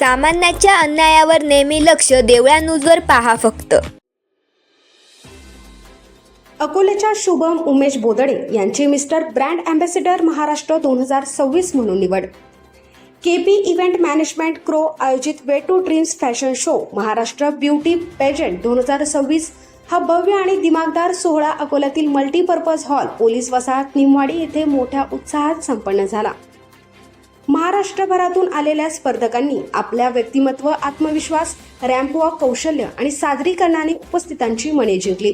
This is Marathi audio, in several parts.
सामान्याच्या अन्यायावर नेहमी लक्ष देवळा न्यूजवर पहा फक्त. अकोल्याच्या शुभम उमेश बोदडे यांची मिस्टर ब्रँड अँबॅसेडर महाराष्ट्र 2026 म्हणून निवड. केपी इव्हेंट मॅनेजमेंट क्रो आयोजित way to dreams fashion show Maharashtra beauty pageant 2026 हा भव्य आणि दिमागदार सोहळा अकोल्यातील मल्टीपर्पज हॉल पोलीस वसाहत निमवाडी येथे मोठ्या उत्साहात संपन्न झाला. महाराष्ट्रभरातून आलेल्या स्पर्धकांनी आपल्या व्यक्तिमत्व, आत्मविश्वास, रॅम्प वॉक कौशल्य आणि सादरीकरणाने उपस्थितांची मने जिंकली.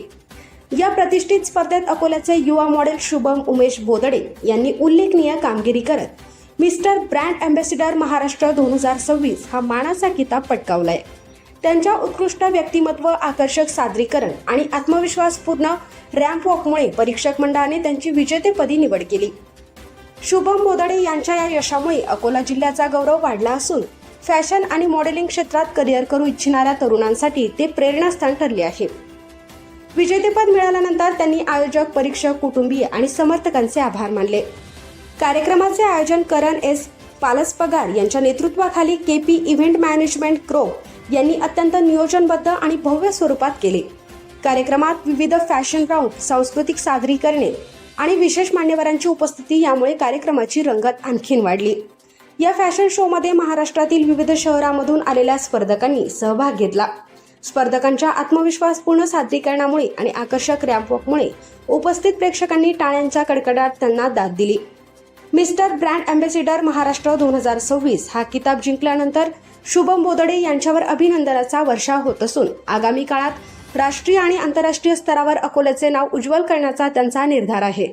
या प्रतिष्ठित स्पर्धेत अकोल्याचे युवा मॉडेल शुभम उमेश बोदडे यांनी उल्लेखनीय कामगिरी करत मिस्टर ब्रँड अँबॅसेडर महाराष्ट्र 2026 हा मानाचा किताब पटकावलाय. त्यांच्या उत्कृष्ट व्यक्तिमत्व, आकर्षक सादरीकरण आणि आत्मविश्वासपूर्ण रॅम्प वॉकमुळे परीक्षक मंडळाने त्यांची विजेतेपदी निवड केली. शुभम बोदडे यांच्या या यशामुळे अकोला जिल्ह्याचा गौरव वाढला असून फॅशन आणि मॉडेलिंग क्षेत्रात करिअर करू इच्छिणाऱ्या तरुणांसाठी ते प्रेरणास्थान ठरले आहे. विजेतेपद मिळाल्यानंतर त्यांनी आयोजक, परीक्षक, कुटुंबीय आणि समर्थकांचे आभार मानले. कार्यक्रमाचे आयोजन करण एस पालसपगार यांच्या नेतृत्वाखाली केपी इव्हेंट मॅनेजमेंट क्रो यांनी अत्यंत नियोजनबद्ध आणि भव्य स्वरूपात केले. कार्यक्रमात विविध फॅशन राऊंड, सांस्कृतिक सादरीकरणे आणि विशेष मान्यवरांची उपस्थिती यामुळे कार्यक्रमाची रंगत आणखीन वाढली. या फॅशन शोमध्ये महाराष्ट्रातील विविध शहरांमधून आलेल्या स्पर्धकांनी सहभाग घेतला. स्पर्धकांच्या आत्मविश्वासपूर्ण सादरीकरणामुळे आणि आकर्षक रॅम्पवॉकमुळे उपस्थित प्रेक्षकांनी टाळ्यांच्या कडकडाट त्यांना दाद दिली. मिस्टर ब्रँड अँबॅसेडर महाराष्ट्र 2026 हा किताब जिंकल्यानंतर शुभम बोदडे यांच्यावर अभिनंदनाचा वर्षाव होत असून आगामी काळात राष्ट्रीय आणि आंतरराष्ट्रीय स्तरावर अकोल्याचे नाव उज्ज्वल करण्याचा त्यांचा निर्धार आहे.